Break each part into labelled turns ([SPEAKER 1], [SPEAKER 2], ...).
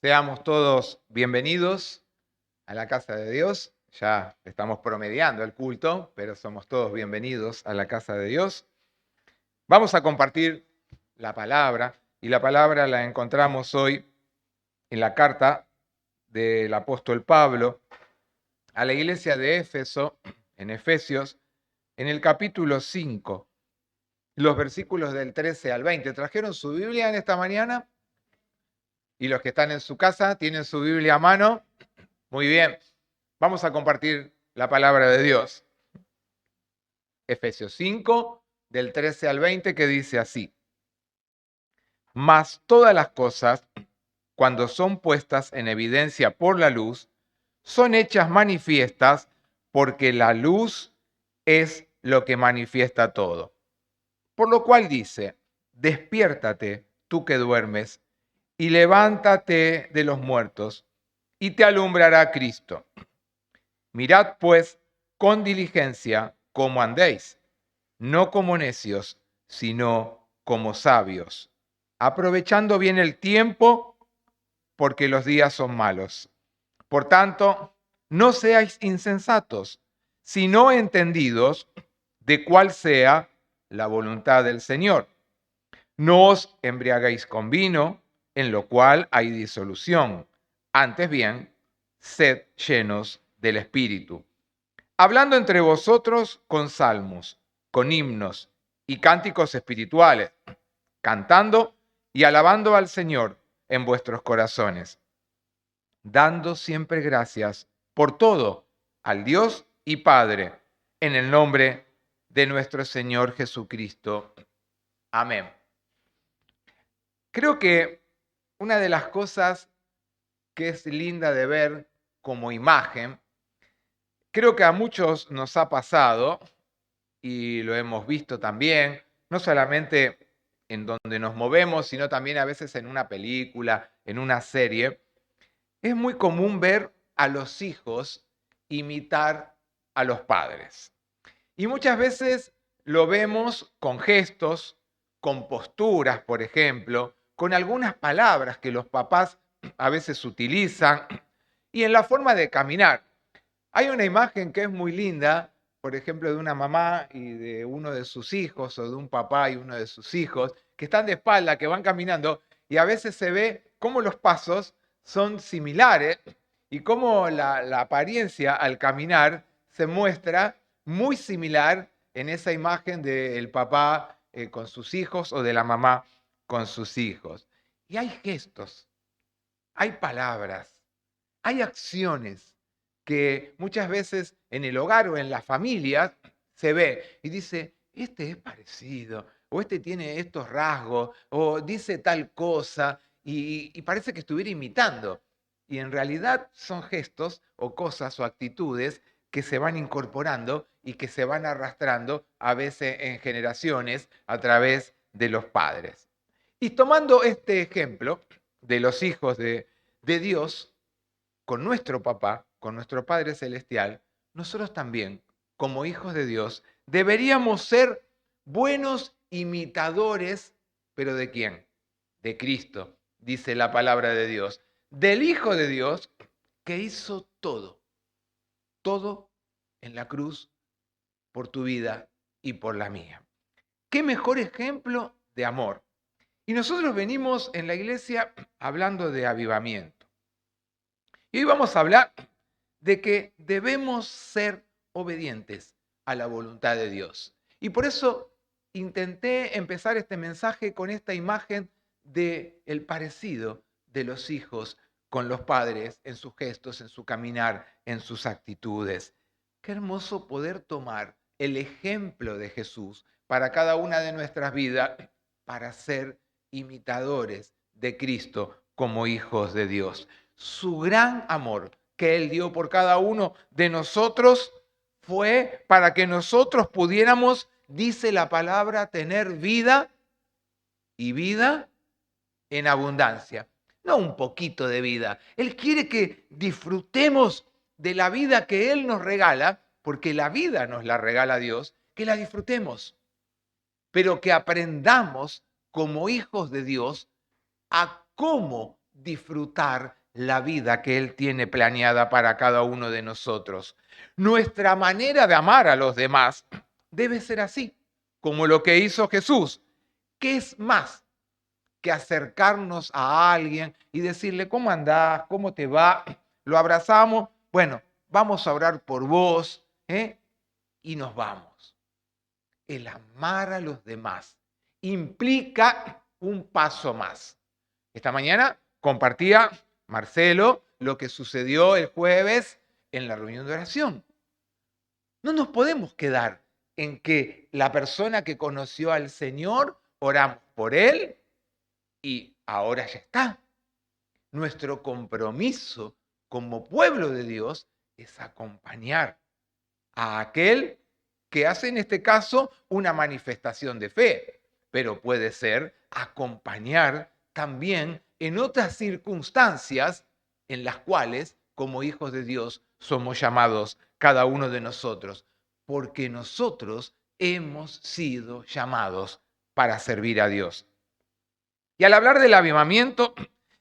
[SPEAKER 1] Seamos todos bienvenidos a la casa de Dios. Ya estamos promediando el culto, pero somos todos bienvenidos a la casa de Dios. Vamos a compartir la palabra y la palabra la encontramos hoy en la carta del apóstol Pablo a la iglesia de Éfeso, en Efesios, en el capítulo 5, los versículos del 13 al 20. ¿Trajeron su Biblia en esta mañana? Y los que están en su casa, ¿tienen su Biblia a mano? Muy bien. Vamos a compartir la palabra de Dios. Efesios 5, del 13 al 20, que dice así: Mas todas las cosas, cuando son puestas en evidencia por la luz, son hechas manifiestas porque la luz es lo que manifiesta todo. Por lo cual dice: despiértate, tú que duermes, y levántate de los muertos, y te alumbrará Cristo. Mirad, pues, con diligencia cómo andéis, no como necios, sino como sabios, aprovechando bien el tiempo, porque los días son malos. Por tanto, no seáis insensatos, sino entendidos de cuál sea la voluntad del Señor. No os embriaguéis con vino, en lo cual hay disolución. Antes bien, sed llenos del Espíritu, hablando entre vosotros con salmos, con himnos y cánticos espirituales, cantando y alabando al Señor en vuestros corazones, dando siempre gracias por todo al Dios y Padre, en el nombre de nuestro Señor Jesucristo. Amén. Creo que una de las cosas que es linda de ver como imagen, creo que a muchos nos ha pasado, y lo hemos visto también, no solamente en donde nos movemos, sino también a veces en una película, en una serie. Es muy común ver a los hijos imitar a los padres. Y muchas veces lo vemos con gestos, con posturas, por ejemplo, con algunas palabras que los papás a veces utilizan y en la forma de caminar. Hay una imagen que es muy linda, por ejemplo, de una mamá y de uno de sus hijos, o de un papá y uno de sus hijos, que están de espalda, que van caminando, y a veces se ve cómo los pasos son similares y cómo la apariencia al caminar se muestra muy similar en esa imagen del papá con sus hijos o de la mamá con sus hijos. Y hay gestos, hay palabras, hay acciones que muchas veces en el hogar o en la familia se ve y dice, este es parecido, o este tiene estos rasgos, o dice tal cosa, y parece que estuviera imitando. Y en realidad son gestos o cosas o actitudes que se van incorporando y que se van arrastrando a veces en generaciones a través de los padres. Y tomando este ejemplo de los hijos de Dios, con nuestro papá, con nuestro Padre Celestial, nosotros también, como hijos de Dios, deberíamos ser buenos imitadores, pero ¿de quién? De Cristo, dice la palabra de Dios, del Hijo de Dios que hizo todo, todo en la cruz por tu vida y por la mía. ¿Qué mejor ejemplo de amor? Y nosotros venimos en la iglesia hablando de avivamiento. Y hoy vamos a hablar de que debemos ser obedientes a la voluntad de Dios. Y por eso intenté empezar este mensaje con esta imagen de el parecido de los hijos con los padres en sus gestos, en su caminar, en sus actitudes. Qué hermoso poder tomar el ejemplo de Jesús para cada una de nuestras vidas para ser imitadores de Cristo como hijos de Dios. Su gran amor que Él dio por cada uno de nosotros fue para que nosotros pudiéramos, dice la palabra, tener vida y vida en abundancia. No un poquito de vida. Él quiere que disfrutemos de la vida que Él nos regala, porque la vida nos la regala Dios, que la disfrutemos, pero que aprendamos como hijos de Dios a cómo disfrutar la vida que Él tiene planeada para cada uno de nosotros. Nuestra manera de amar a los demás debe ser así, como lo que hizo Jesús. ¿Qué es más que acercarnos a alguien y decirle, ¿cómo andás? ¿Cómo te va? Lo abrazamos, bueno, vamos a orar por vos, y nos vamos. El amar a los demás implica un paso más. Esta mañana compartía Marcelo lo que sucedió el jueves en la reunión de oración. No nos podemos quedar en que la persona que conoció al Señor, oramos por él y ahora ya está. Nuestro compromiso como pueblo de Dios es acompañar a aquel que hace en este caso una manifestación de fe, pero puede ser acompañar también en otras circunstancias en las cuales, como hijos de Dios, somos llamados cada uno de nosotros, porque nosotros hemos sido llamados para servir a Dios. Y al hablar del avivamiento,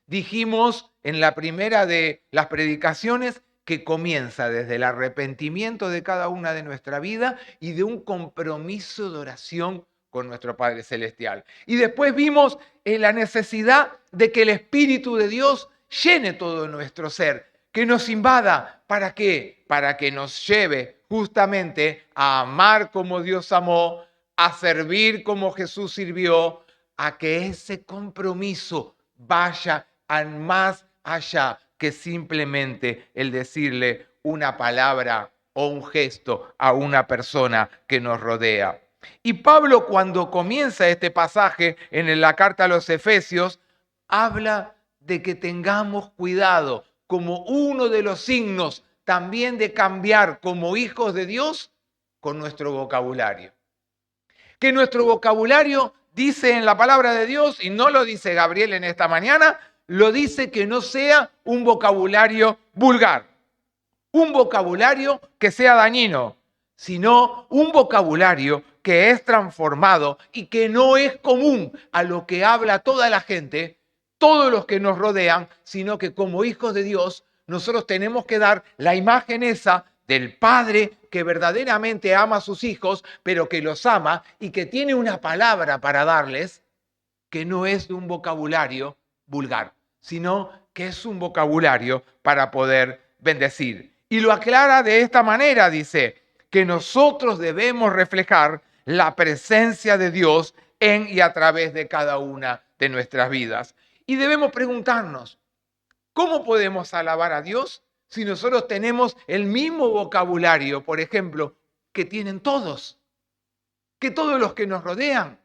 [SPEAKER 1] dijimos en la primera de las predicaciones que comienza desde el arrepentimiento de cada una de nuestra vida y de un compromiso de oración con nuestro Padre Celestial. Y después vimos la necesidad de que el Espíritu de Dios llene todo nuestro ser, que nos invada. ¿Para qué? Para que nos lleve justamente a amar como Dios amó, a servir como Jesús sirvió, a que ese compromiso vaya más allá que simplemente el decirle una palabra o un gesto a una persona que nos rodea. Y Pablo, cuando comienza este pasaje en la carta a los Efesios, habla de que tengamos cuidado como uno de los signos también de cambiar como hijos de Dios con nuestro vocabulario. Que nuestro vocabulario dice en la palabra de Dios, y no lo dice Gabriel en esta mañana, lo dice que no sea un vocabulario vulgar, un vocabulario que sea dañino, sino un vocabulario que es transformado y que no es común a lo que habla toda la gente, todos los que nos rodean, sino que como hijos de Dios nosotros tenemos que dar la imagen esa del Padre que verdaderamente ama a sus hijos, pero que los ama y que tiene una palabra para darles que no es de un vocabulario vulgar, sino que es un vocabulario para poder bendecir. Y lo aclara de esta manera, dice, que nosotros debemos reflejar la presencia de Dios en y a través de cada una de nuestras vidas. Y debemos preguntarnos, ¿cómo podemos alabar a Dios si nosotros tenemos el mismo vocabulario, por ejemplo, que tienen todos, que todos los que nos rodean?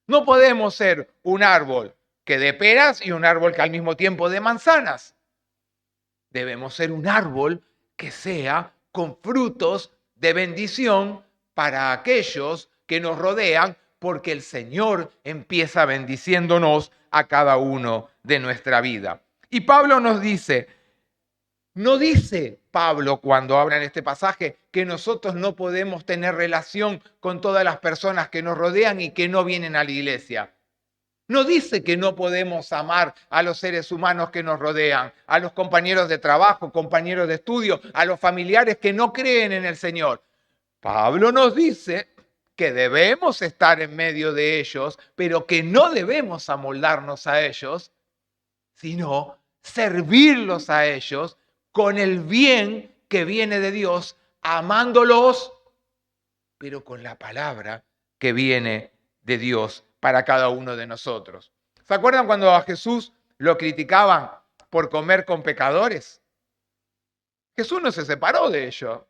[SPEAKER 1] No podemos ser un árbol que dé peras y un árbol que al mismo tiempo dé manzanas. Debemos ser un árbol que sea con frutos de bendición para aquellos que nos rodean, porque el Señor empieza bendiciéndonos a cada uno de nuestra vida. Y Pablo nos dice, no dice Pablo cuando habla en este pasaje que nosotros no podemos tener relación con todas las personas que nos rodean y que no vienen a la iglesia. No dice que no podemos amar a los seres humanos que nos rodean, a los compañeros de trabajo, compañeros de estudio, a los familiares que no creen en el Señor. Pablo nos dice que debemos estar en medio de ellos, pero que no debemos amoldarnos a ellos, sino servirlos a ellos con el bien que viene de Dios, amándolos, pero con la palabra que viene de Dios para cada uno de nosotros. ¿Se acuerdan cuando a Jesús lo criticaban por comer con pecadores? Jesús no se separó de ello,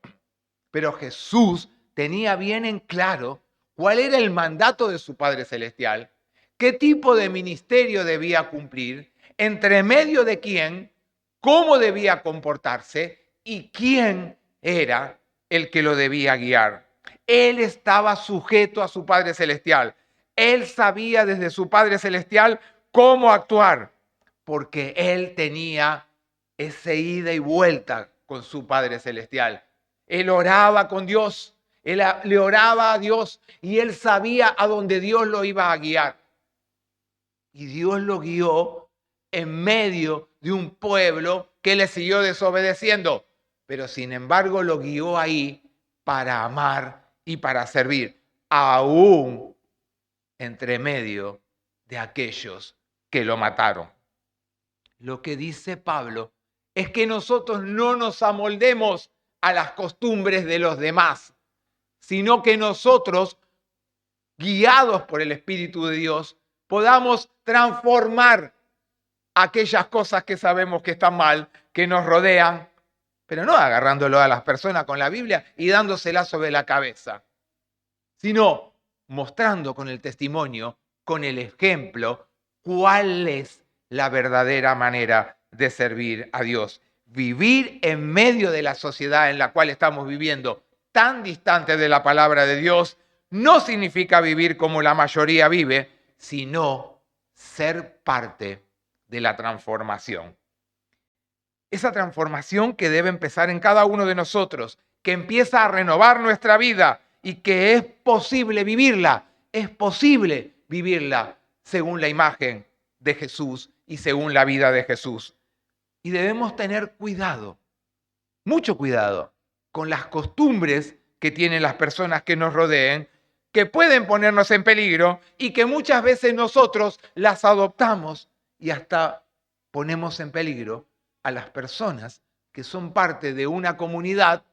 [SPEAKER 1] pero Jesús tenía bien en claro cuál era el mandato de su Padre Celestial, qué tipo de ministerio debía cumplir, entre medio de quién, cómo debía comportarse y quién era el que lo debía guiar. Él estaba sujeto a su Padre Celestial. Él sabía desde su Padre Celestial cómo actuar, porque él tenía ese ida y vuelta con su Padre Celestial. Él oraba con Dios, él le oraba a Dios y él sabía a dónde Dios lo iba a guiar. Y Dios lo guió en medio de un pueblo que le siguió desobedeciendo, pero sin embargo lo guió ahí para amar y para servir, aún entre medio de aquellos que lo mataron. Lo que dice Pablo es que nosotros no nos amoldemos a las costumbres de los demás, sino que nosotros, guiados por el Espíritu de Dios, podamos transformar aquellas cosas que sabemos que están mal, que nos rodean, pero no agarrándolo a las personas con la Biblia y dándosela sobre la cabeza, sino mostrando con el testimonio, con el ejemplo, cuál es la verdadera manera de servir a Dios. Vivir en medio de la sociedad en la cual estamos viviendo, tan distante de la palabra de Dios, no significa vivir como la mayoría vive, sino ser parte de la transformación. Esa transformación que debe empezar en cada uno de nosotros, que empieza a renovar nuestra vida y que es posible vivirla según la imagen de Jesús y según la vida de Jesús. Y debemos tener cuidado, mucho cuidado, con las costumbres que tienen las personas que nos rodeen, que pueden ponernos en peligro y que muchas veces nosotros las adoptamos y hasta ponemos en peligro a las personas que son parte de una comunidad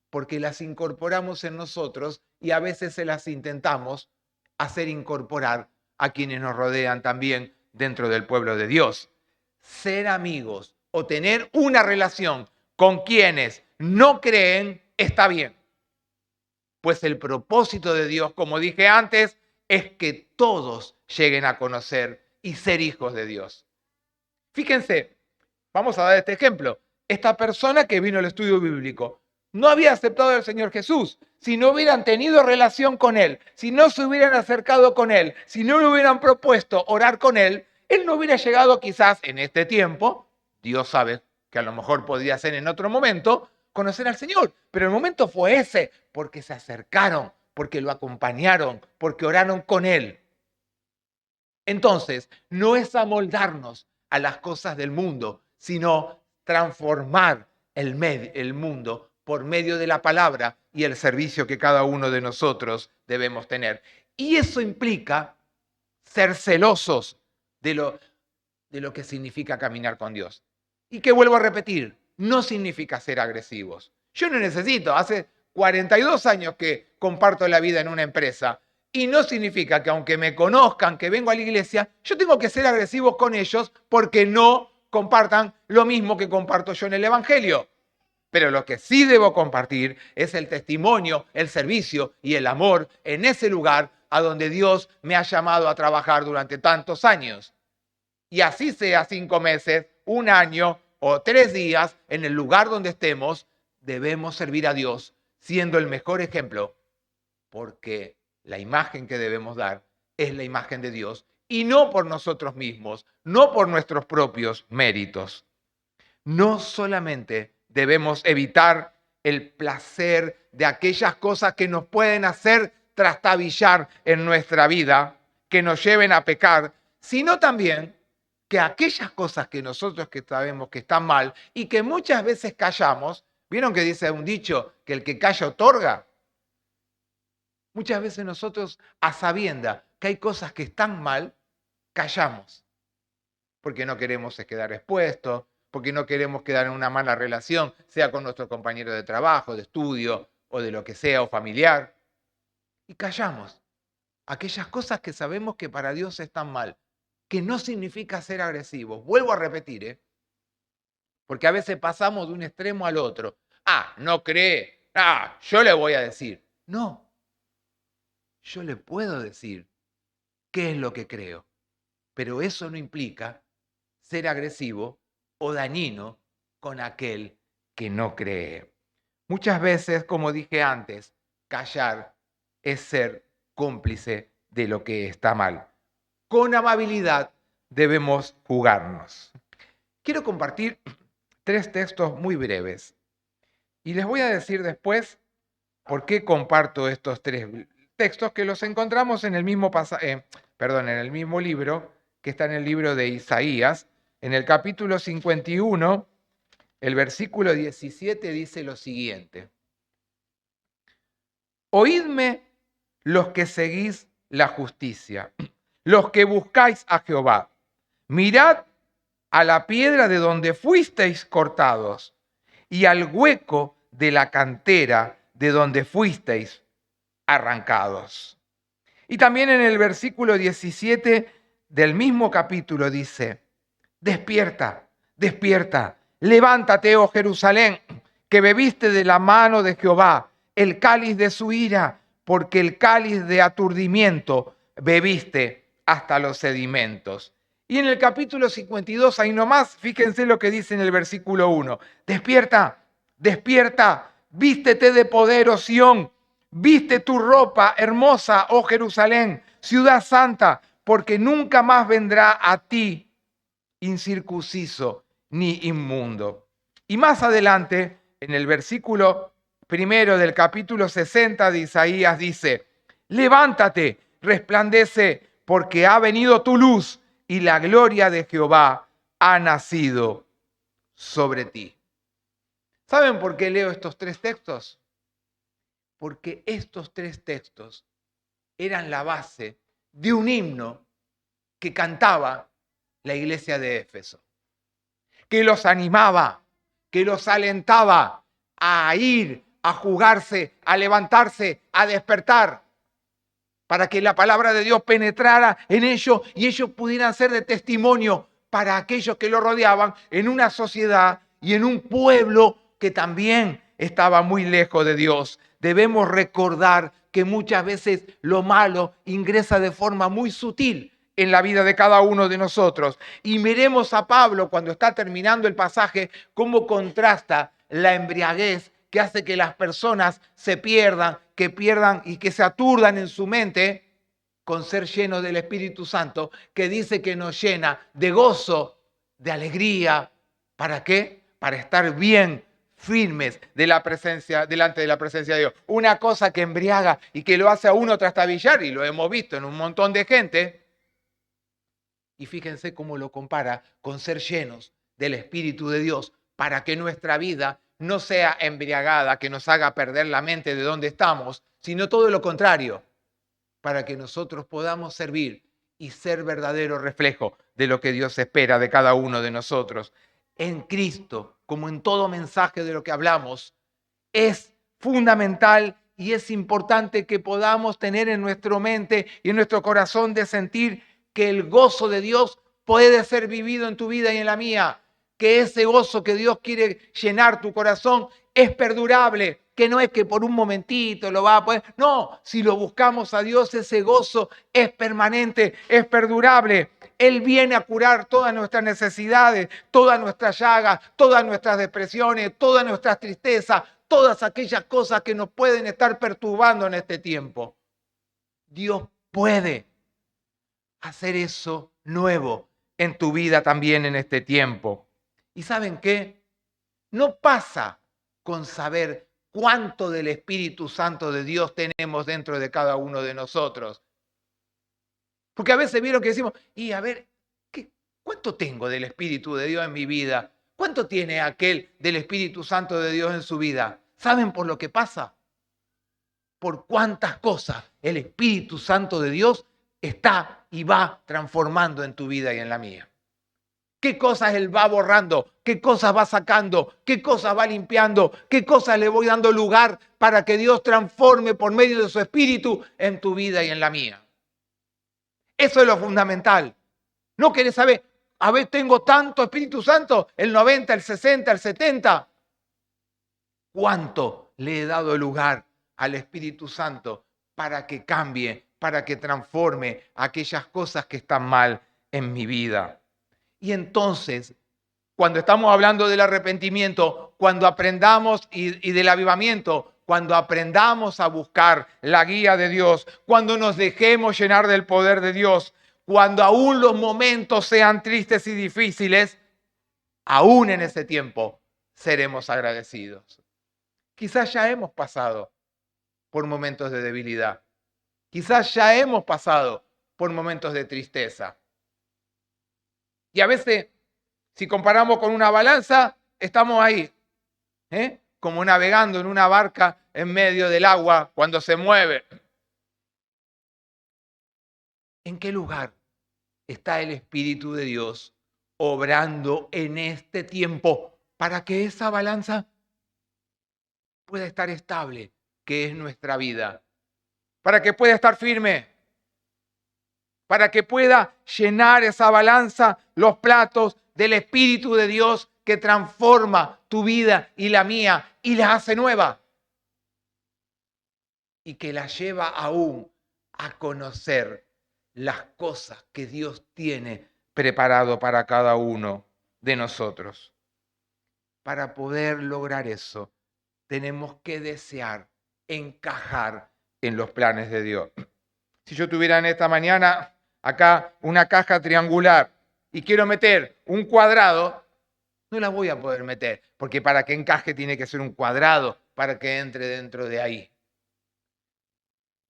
[SPEAKER 1] porque las incorporamos en nosotros y a veces se las intentamos hacer incorporar a quienes nos rodean también dentro del pueblo de Dios. Ser amigos o tener una relación con quienes no creen está bien. Pues el propósito de Dios, como dije antes, es que todos lleguen a conocer y ser hijos de Dios. Fíjense, vamos a dar este ejemplo. Esta persona que vino al estudio bíblico no había aceptado al Señor Jesús. Si no hubieran tenido relación con Él, si no se hubieran acercado con Él, si no le hubieran propuesto orar con Él, Él no hubiera llegado quizás en este tiempo, Dios sabe que a lo mejor podría ser en otro momento, conocer al Señor. Pero el momento fue ese, porque se acercaron, porque lo acompañaron, porque oraron con Él. Entonces, no es amoldarnos a las cosas del mundo, sino transformar el mundo por medio de la palabra y el servicio que cada uno de nosotros debemos tener. Y eso implica ser celosos de lo que significa caminar con Dios. Y que vuelvo a repetir, no significa ser agresivos. Yo no necesito, hace 42 años que comparto la vida en una empresa. Y no significa que aunque me conozcan, que vengo a la iglesia, yo tengo que ser agresivo con ellos porque no compartan lo mismo que comparto yo en el Evangelio. Pero lo que sí debo compartir es el testimonio, el servicio y el amor en ese lugar a donde Dios me ha llamado a trabajar durante tantos años. Y así sea 5 meses, 1 año o 3 días, en el lugar donde estemos, debemos servir a Dios siendo el mejor ejemplo, porque la imagen que debemos dar es la imagen de Dios y no por nosotros mismos, no por nuestros propios méritos. No solamente debemos evitar el placer de aquellas cosas que nos pueden hacer trastabillar en nuestra vida, que nos lleven a pecar, sino también que aquellas cosas que nosotros que sabemos que están mal y que muchas veces callamos, ¿vieron que dice un dicho que el que calla otorga? Muchas veces nosotros, a sabienda que hay cosas que están mal, callamos, porque no queremos quedar expuestos, porque no queremos quedar en una mala relación, sea con nuestro compañero de trabajo, de estudio o de lo que sea, o familiar. Y callamos aquellas cosas que sabemos que para Dios están mal, que no significa ser agresivos. Vuelvo a repetir, porque a veces pasamos de un extremo al otro. No cree. Yo le voy a decir. No, yo le puedo decir qué es lo que creo, pero eso no implica ser agresivo o dañino con aquel que no cree. Muchas veces, como dije antes, callar es ser cómplice de lo que está mal. Con amabilidad debemos jugarnos. Quiero compartir 3 textos muy breves y les voy a decir después por qué comparto estos 3 textos que los encontramos en el mismo en el mismo libro, que está en el libro de Isaías, En el capítulo 51, el versículo 17 dice lo siguiente. Oídme los que seguís la justicia, los que buscáis a Jehová. Mirad a la piedra de donde fuisteis cortados y al hueco de la cantera de donde fuisteis arrancados. Y también en el versículo 17 del mismo capítulo dice, despierta, despierta, levántate, oh Jerusalén, que bebiste de la mano de Jehová el cáliz de su ira, porque el cáliz de aturdimiento bebiste hasta los sedimentos. Y en el capítulo 52, ahí nomás, fíjense lo que dice en el versículo 1. Despierta, despierta, vístete de poder, oh Sión, viste tu ropa hermosa, oh Jerusalén, ciudad santa, porque nunca más vendrá a ti incircunciso ni inmundo. Y más adelante, en el versículo primero del capítulo 60 de Isaías dice, levántate, resplandece, porque ha venido tu luz y la gloria de Jehová ha nacido sobre ti. ¿Saben por qué leo estos tres textos? Porque estos tres textos eran la base de un himno que cantaba la iglesia de Éfeso, que los animaba, que los alentaba a ir, a jugarse, a levantarse, a despertar, para que la palabra de Dios penetrara en ellos y ellos pudieran ser de testimonio para aquellos que lo rodeaban en una sociedad y en un pueblo que también estaba muy lejos de Dios. Debemos recordar que muchas veces lo malo ingresa de forma muy sutil en la vida de cada uno de nosotros. Y miremos a Pablo cuando está terminando el pasaje, cómo contrasta la embriaguez que hace que las personas se pierdan, que pierdan y que se aturdan en su mente con ser llenos del Espíritu Santo, que dice que nos llena de gozo, de alegría. ¿Para qué? Para estar bien firmes de la presencia, delante de la presencia de Dios. Una cosa que embriaga y que lo hace a uno trastabillar, y lo hemos visto en un montón de gente. Y fíjense cómo lo compara con ser llenos del Espíritu de Dios para que nuestra vida no sea embriagada, que nos haga perder la mente de dónde estamos, sino todo lo contrario, para que nosotros podamos servir y ser verdadero reflejo de lo que Dios espera de cada uno de nosotros. En Cristo, como en todo mensaje de lo que hablamos, es fundamental y es importante que podamos tener en nuestra mente y en nuestro corazón de sentir que el gozo de Dios puede ser vivido en tu vida y en la mía, que ese gozo que Dios quiere llenar tu corazón es perdurable, que no es que por un momentito lo va a poder. No, si lo buscamos a Dios, ese gozo es permanente, es perdurable. Él viene a curar todas nuestras necesidades, todas nuestras llagas, todas nuestras depresiones, todas nuestras tristezas, todas aquellas cosas que nos pueden estar perturbando en este tiempo. Dios puede hacer eso nuevo en tu vida también en este tiempo. ¿Y saben qué? No pasa con saber cuánto del Espíritu Santo de Dios tenemos dentro de cada uno de nosotros. Porque a veces vieron que decimos, y a ver, ¿cuánto tengo del Espíritu de Dios en mi vida? ¿Cuánto tiene aquel del Espíritu Santo de Dios en su vida? ¿Saben por lo que pasa? Por cuántas cosas el Espíritu Santo de Dios está y va transformando en tu vida y en la mía. ¿Qué cosas Él va borrando? ¿Qué cosas va sacando? ¿Qué cosas va limpiando? ¿Qué cosas le voy dando lugar para que Dios transforme por medio de su Espíritu en tu vida y en la mía? Eso es lo fundamental. No querés saber, a ver, tengo tanto Espíritu Santo, el 90, el 60, el 70. ¿Cuánto le he dado lugar al Espíritu Santo para que cambie, para que transforme aquellas cosas que están mal en mi vida? Y entonces, cuando estamos hablando del arrepentimiento, cuando aprendamos y del avivamiento, cuando aprendamos a buscar la guía de Dios, cuando nos dejemos llenar del poder de Dios, cuando aún los momentos sean tristes y difíciles, aún en ese tiempo seremos agradecidos. Quizás ya hemos pasado por momentos de debilidad. Quizás ya hemos pasado por momentos de tristeza. Y a veces Si comparamos con una balanza, estamos ahí, como navegando en una barca en medio del agua cuando se mueve. ¿En qué lugar está el Espíritu de Dios obrando en este tiempo para que esa balanza pueda estar estable, que es nuestra vida? Para que pueda estar firme, para que pueda llenar esa balanza los platos del Espíritu de Dios que transforma tu vida y la mía y la hace nueva. Y que la lleva aún a conocer las cosas que Dios tiene preparado para cada uno de nosotros. Para poder lograr eso, tenemos que desear encajar en los planes de Dios. Si yo tuviera en esta mañana acá una caja triangular y quiero meter un cuadrado, no la voy a poder meter, porque para que encaje tiene que ser un cuadrado para que entre dentro de ahí.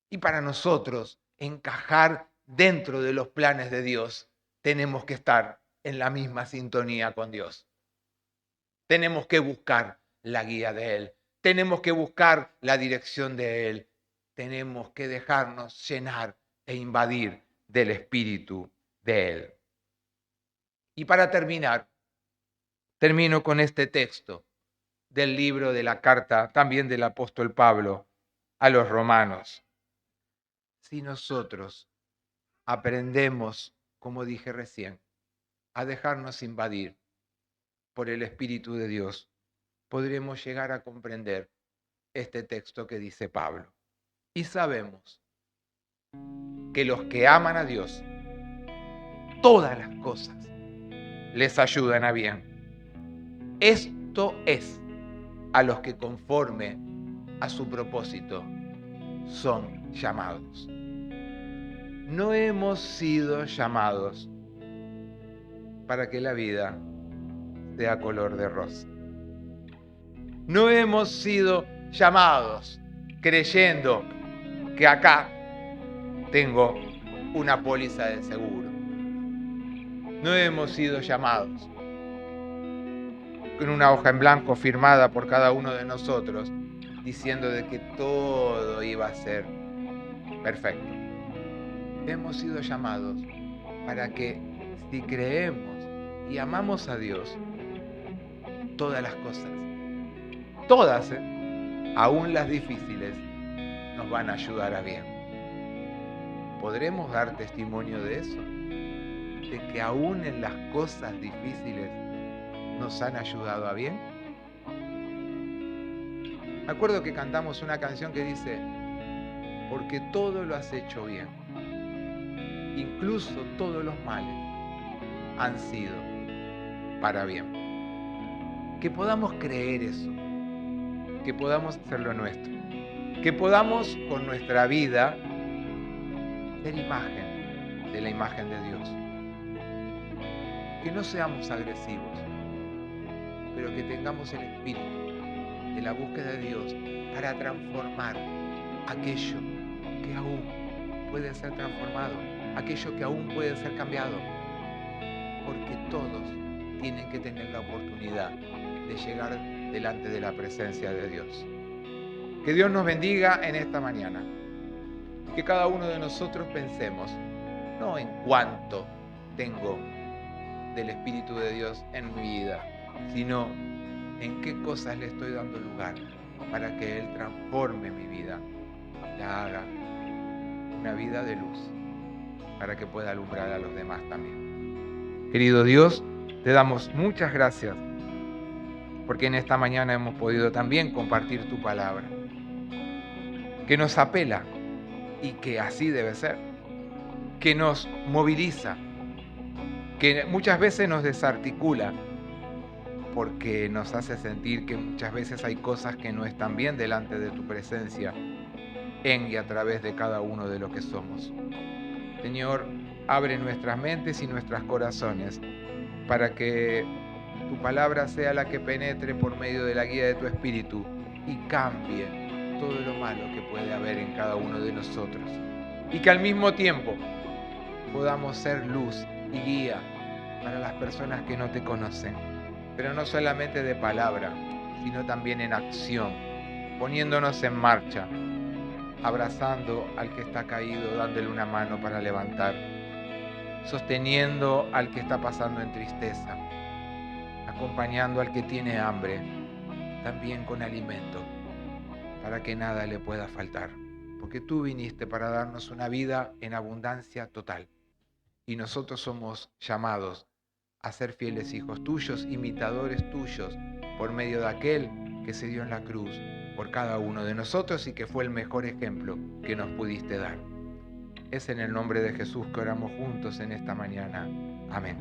[SPEAKER 1] Y para nosotros encajar dentro de los planes de Dios, tenemos que estar en la misma sintonía con Dios. Tenemos que buscar la guía de Él. Tenemos que buscar la dirección de Él. Tenemos que dejarnos llenar e invadir del Espíritu de Él. Y para terminar, termino con este texto del libro de la carta, también del apóstol Pablo, a los romanos. Si nosotros aprendemos, como dije recién, a dejarnos invadir por el Espíritu de Dios, podremos llegar a comprender este texto que dice Pablo. Y sabemos que los que aman a Dios, todas las cosas les ayudan a bien. Esto es a los que conforme a su propósito son llamados. No hemos sido llamados para que la vida sea color de rosa. No hemos sido llamados creyendo que acá tengo una póliza de seguro. No hemos sido llamados con una hoja en blanco firmada por cada uno de nosotros diciendo de que todo iba a ser perfecto. Hemos sido llamados para que si creemos y amamos a Dios, todas las cosas, todas, aún las difíciles, nos van a ayudar a bien. ¿Podremos dar testimonio de eso? De que aún en las cosas difíciles nos han ayudado a bien. Me acuerdo que cantamos una canción que dice, porque todo lo has hecho bien, incluso todos los males han sido para bien. Que podamos creer eso, que podamos hacerlo nuestro, que podamos con nuestra vida ser imagen de la imagen de Dios. Que no seamos agresivos, pero que tengamos el espíritu de la búsqueda de Dios para transformar aquello que aún puede ser transformado, aquello que aún puede ser cambiado, porque todos tienen que tener la oportunidad de llegar delante de la presencia de Dios. Que Dios nos bendiga en esta mañana. Que cada uno de nosotros pensemos, no en cuánto tengo del Espíritu de Dios en mi vida, sino en qué cosas le estoy dando lugar para que Él transforme mi vida, la haga una vida de luz, para que pueda alumbrar a los demás también. Querido Dios, te damos muchas gracias porque en esta mañana hemos podido también compartir tu palabra, que nos apela y que así debe ser, que nos moviliza, que muchas veces nos desarticula, porque nos hace sentir que muchas veces hay cosas que no están bien delante de tu presencia, en y a través de cada uno de lo que somos. Señor, abre nuestras mentes y nuestros corazones para que tu palabra sea la que penetre por medio de la guía de tu Espíritu y cambie todo lo malo que puede haber en cada uno de nosotros. Y que al mismo tiempo podamos ser luz y guía para las personas que no te conocen, pero no solamente de palabra, sino también en acción, poniéndonos en marcha, abrazando al que está caído, dándole una mano para levantar, sosteniendo al que está pasando en tristeza, acompañando al que tiene hambre, también con alimento, para que nada le pueda faltar, porque tú viniste para darnos una vida en abundancia total, y nosotros somos llamados a ser fieles hijos tuyos, imitadores tuyos, por medio de aquel que se dio en la cruz por cada uno de nosotros y que fue el mejor ejemplo que nos pudiste dar. Es en el nombre de Jesús que oramos juntos en esta mañana. Amén.